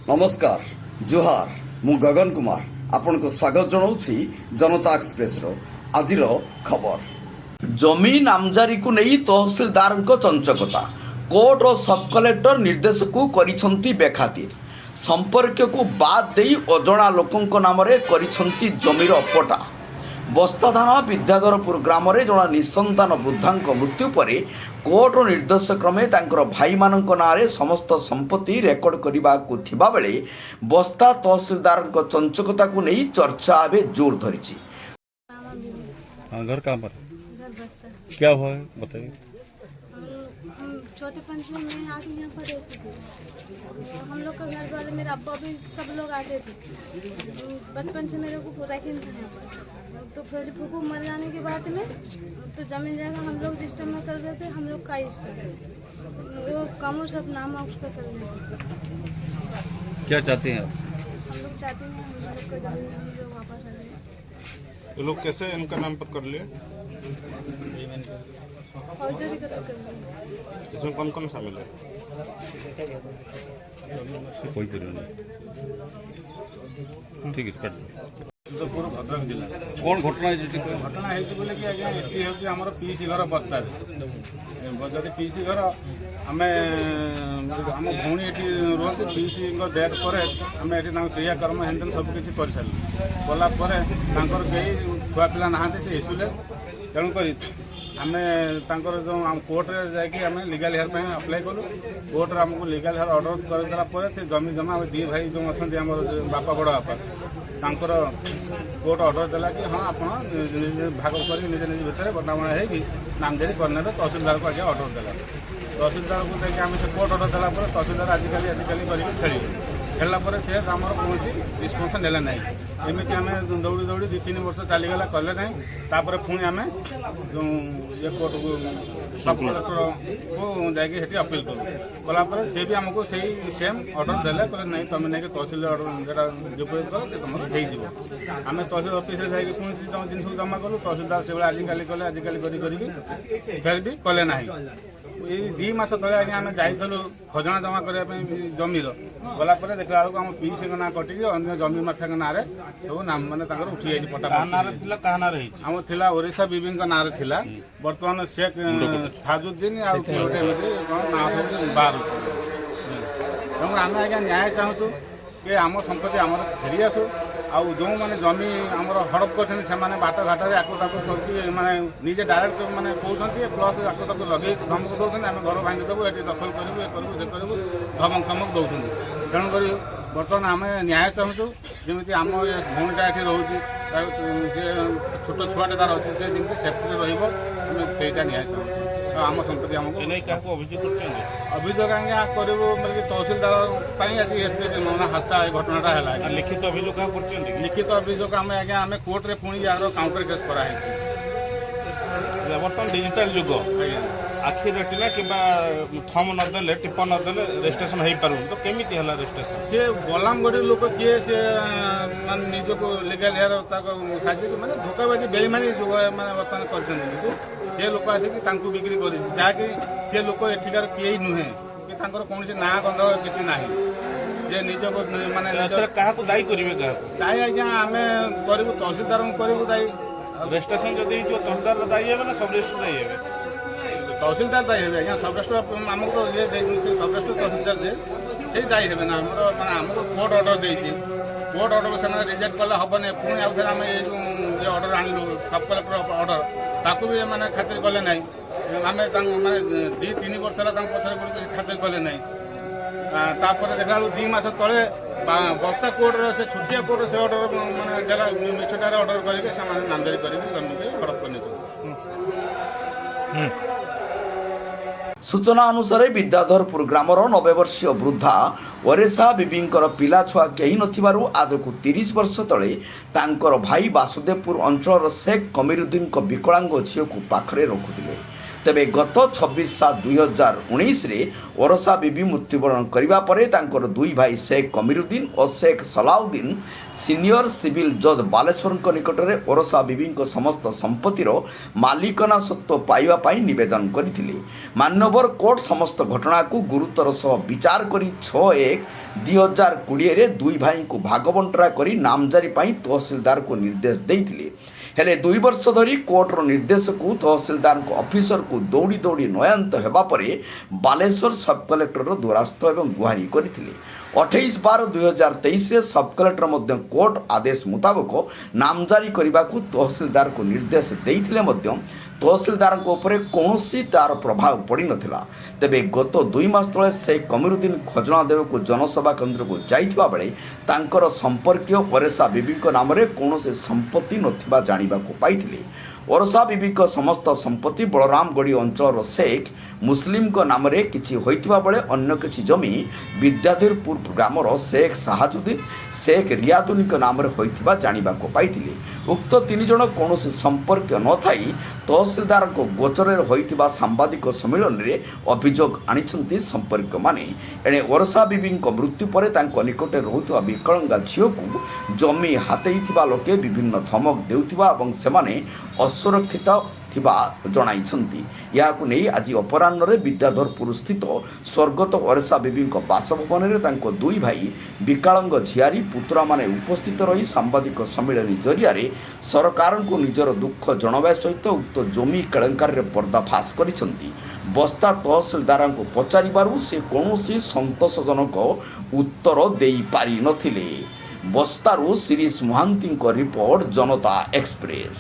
नमस्कार जुहार मु गगन कुमार आपण को स्वागत जनाऊँगी जनता एक्सप्रेस रो आज खबर। जमी नामजारी को नहीं तहसिलदार चंचकता कोर्ट और सब कलेक्टर निर्देश को करिसंती बेखातिर संपर्क को बाद दे अजणा लोकों नाम करिसंती जमीर पटा। बस्ता थाना विद्याधरपुर ग्राम में जड़ा निसंतान वृद्धा मृत्यु पर कोर्ट निर्देश क्रमे भाई मान नाँ समस्त संपत्ति रेकर्ड करने को थिबा बेले बस्ता तहसिलदार चंचकता को नहीं चर्चा एवं जोर धरी। घर कहाँ पर क्या हुआ है बताइए। छोटे पंचमी में आके यहाँ पर रहती थी। हम लोग का घर वाले मेरे अब्बा भी सब लोग आते थे। बचपन से मेरे को पूरा ही था यहाँ पर। तो फिर फूफू मर जाने के बाद में तो जमीन जाएगा हम लोग रिश्ते में कर रहे थे। हम लोग का रिश्ता वो कमों सब नाम उसका कर रहे थे। क्या चाहते हैं आप? हम लोग चाहते हैं हम लोग का जमीन हम लोग वापस आ जाए। ये लोग कैसे इनका नाम पर कर लिए? फौजदारी कर लिए। इसमें कौन कौन शामिल है? कोई नहीं ठीक है कट पूरा भद्रक जिला कौन घटना है घटना है बोले कि आज्ञा ये हूँ आम पीसी घर बस्ता जदि पीसी घर आम आम भौणी ये रुहती पीसी डेथ पर आम ये क्रियाकर्म हेन सब किसी कर सारे कलापर छुआ पिला नहांती से इश्यूलेस तेणुक आम जो कोर्टे जामें लिगाल हेयर में अप्लाई कलु कोर्टे आमको लिगाल हेयर अर्डर करदेला से जमी जमा दी भाई जो अच्छा बापा बड़ बापा तांकर कोर्ट ऑर्डर देला कि हाँ आप भाग कर निज निज भितर बटाबणा हो नामजारी करने तहसिलदार को आगे ऑर्डर देला तहसिलदार को देखिए आम से कोर्ट ऑर्डर देला तहसिलदार आजिकल खेलला से आम कौन रिस्पन्स नेले ना एमती आम दौड़ी दौड़ी 2-3 वर्ष चलीगला कले ना तापर पुणी आम जो ये कोर्ट को सब कलेक्टर को जाकि अपील कलापर सी भी आमको से सेम ऑर्डर देले कहले नहीं तुम नहीं तहसिल ऑर्डर जो डिपोज कर तुम हो आम तहसिल ऑफिस जाकि पुणी जिन जमा कलु तहसिलदार से आजिकल कले आजिकल फिर भी कले ना ये 2 मास तले आज्ञा आम जाइलु खजना जमा करने जमीर गलापर देखला बेलू आम पीसी ना कटिकी अन्य जमी माफिया ना सब नाम मैंने उठी जाइए पटा आम थिला ओडिशा बीबी ना बर्तमान शेख साजुद्दीन आमती ना सब बाहर तेणु आम आज्ञा न्याय चाहूँ कि आम संपत्ति आम फेरी आसू आउ जो मैंने जमी आमर हड़प कर बाट घाटे आको माने निजे डायरेक्ट माने कहते प्लस आको लगे धमक दौरान आम घर भांगीदेवु ये दखल करूँ ये करूँ से करूँ धमक धमक दौरान तेणुक बर्तमान आम न्याय चाहूँ जमी आम भूमिटा ये रोचे छोट छुआटे तार अच्छे से जमी सेफ्टी रहीटा न्याय चाहूँ आम संपत्ति आमको अभियोग आज्ञा करूँ तहसिलदार आज ये हादसा घटनाटा है लिखित अभियोग लिखित अभियोग आम आज्ञा आम कोर्टे पुणी यार काउंटर केस कराई बर्तमान डिजिटल युग आखि रेटिना कि थम नदेले टिप नदेले रेजिस्ट्रेशन हो पार तो केमी है रेजिस्ट्रेशन सी बलामगढ़ लोक किए से मान निजक लिगल हेयर साजी मैंने धोखाबाजी बेईमानी जो मैंने बर्तमान कर लोक आसिक बिक्री कर जहाँकि सी लोक एठिकार किए नुहे कि कौन ना गंध किसी ना जे निजक माने क्या दायी करेंगे क्या दायी आज्ञा आम करूँ तहसिलदार करूँ दायी रेजिस्ट्रेशन जो तहसिलदार दायी है ना सब रेजिस्टर दायी है तहसिलदार दायी है आज्ञा सब रेस्टर आमको तो ये सब रेस्टर तहसिलदार से दायी है ना आमको कोर्ट ऑर्डर देती कोर्ट ऑर्डर से रिजेक्ट कले हेनी पुणी आउ थे आम ये ऑर्डर आणलु सब कलेक्टर ऑर्डर ताकू भी मैंने खातिर कले ना आम मैंने 2-3 वर्ष है पचर पड़ खातिर कले ना तापर देखा 2 मास तले बस्ता कोर्ट से छुटिया कोर्ट से ऑर्डर मैंने देला मिछटार ऑर्डर करके नामजारी करके जमी हड़प कर सूचना अनुसार विद्याधरपुर ग्रामर 90 वर्षीय वृद्धा वरेशा बीबींकर पिला छुआ कहीं नथिबारु आज को 30 वर्ष तले तांकर भाई वासुदेवपुर अंचल शेख कमीरुद्दीन को विकलांग झील को पाखरे रखुले तेबे गत 26/7/2019 रे वरसा बीबी मृत्युवरण करने पर दुई भाई शेख कमीरुद्दीन और शेख सलाउद्दीन सीनियर सिविल जज बालेश्वर निकट में वरसा बीबी समस्त संपत्तिर मालिकाना सत्व पाइबा निवेदन करथिले। मान्यवर कोर्ट समस्त घटना को गुरुतर सह विचार करी 6/1 2020 ଦୁଇ ଭାଇଙ୍କୁ ଭାଗବଣ୍ଟରା କରି ନାମଜାରି ପାଇଁ ତହସିଲଦାରକୁ ନିର୍ଦ୍ଦେଶ ଦେଇଥିଲେ। ହେଲେ 2 ବର୍ଷ ଧରି କୋର୍ଟର ନିର୍ଦ୍ଦେଶକୁ ତହସିଲଦାରଙ୍କ ଅଫିସରକୁ ଦୌଡ଼ି ଦୌଡ଼ି ନୟାନ୍ତ ହେବା ପରେ ବାଲେଶ୍ୱର ସବ୍ କଲେକ୍ଟରର ଦ୍ୱାରସ୍ଥ ଏବଂ ଗୁହାରି କରିଥିଲେ। 28/12/2023 ସବ୍ କଲେକ୍ଟର ମଧ୍ୟ କୋର୍ଟ ଆଦେଶ ମୁତାବକ ନାମଜାରି କରିବାକୁ ତହସିଲଦାରକୁ ନିର୍ଦ୍ଦେଶ ଦେଇଥିଲେ ମଧ୍ୟ ତହସିଲଦାରଙ୍କ ଉପରେ କୌଣସି ତାର ପ୍ରଭାବ ପଡ଼ିନଥିଲା। ତେବେ ଗତ 2 ମାସ ତଳେ ସେ କମିରୁଦ୍ଦିନ ଖଜଣା ଦେବାକୁ ଜନସଭା କେନ୍ଦ୍ରକୁ ଯାଇଥିବା ବେଳେ ତାଙ୍କର ସମ୍ପର୍କୀୟ ଓରେସା ବିବିଙ୍କ ନାମରେ କୌଣସି ସମ୍ପତ୍ତି ନଥିବା ଜାଣିବାକୁ ପାଇଥିଲେ। ଓରସା ବିବିଙ୍କ ସମସ୍ତ ସମ୍ପତ୍ତି ବଳରାମଗଡ଼ି ଅଞ୍ଚଳର ଶେଖ୍ ମୁସଲିମଙ୍କ ନାମରେ କିଛି ହୋଇଥିବା ବେଳେ ଅନ୍ୟ କିଛି ଜମି ବିଦ୍ୟାଧରପୁର ଗ୍ରାମର ଶେଖ୍ ସାହାଜୁଦ୍ଦିନ ଶେଖ୍ ରିୟାଦୁନିଙ୍କ ନାମରେ ହୋଇଥିବା ଜାଣିବାକୁ ପାଇଥିଲେ। ଉକ୍ତ 3 ଜଣ କୌଣସି ସମ୍ପର୍କୀୟ ନଥାଇ ତହସିଲଦାରଙ୍କ ଗୋଚରରେ ହୋଇଥିବା ସାମ୍ବାଦିକ ସମ୍ମିଳନୀରେ ଅଭିଯୋଗ ଆଣିଛନ୍ତି ସମ୍ପର୍କୀୟମାନେ। ଏଣେ ଓରସା ବିବିଙ୍କ ମୃତ୍ୟୁ ପରେ ତାଙ୍କ ନିକଟରେ ରହୁଥିବା ବିକଳାଙ୍ଗା ଝିଅକୁ ଜମି ହାତେଇଥିବା ଲୋକେ ବିଭିନ୍ନ ଧମକ ଦେଉଥିବା ଏବଂ ସେମାନେ ଅସୁରକ୍ଷିତ ଥିବା ଜଣାଇଛନ୍ତି। ଏହାକୁ ନେଇ ଆଜି ଅପରାହ୍ନରେ ବିଦ୍ୟାଧରପୁର ସ୍ଥିତ ସ୍ୱର୍ଗତ ଓରେସା ବିବିଙ୍କ ବାସଭବନରେ ତାଙ୍କ 2 ଭାଇ ବିକଳାଙ୍ଗ ଝିଆରୀ ପୁତୁରାମାନେ ଉପସ୍ଥିତ ରହି ସାମ୍ବାଦିକ ସମ୍ମିଳନୀ ଜରିଆରେ ସରକାରଙ୍କୁ ନିଜର ଦୁଃଖ ଜଣାଇବା ସହିତ ଉକ୍ତ ଜମି କେଳେଙ୍କାରୀରେ ପର୍ଦ୍ଦାଫାଶ କରିଛନ୍ତି। ବସ୍ତା ତହସିଲଦାରଙ୍କୁ ପଚାରିବାରୁ ସେ କୌଣସି ସନ୍ତୋଷଜନକ ଉତ୍ତର ଦେଇପାରିନଥିଲେ। ବସ୍ତାରୁ ଶିରୀଷ ମହାନ୍ତିଙ୍କ ରିପୋର୍ଟ, ଜନତା ଏକ୍ସପ୍ରେସ।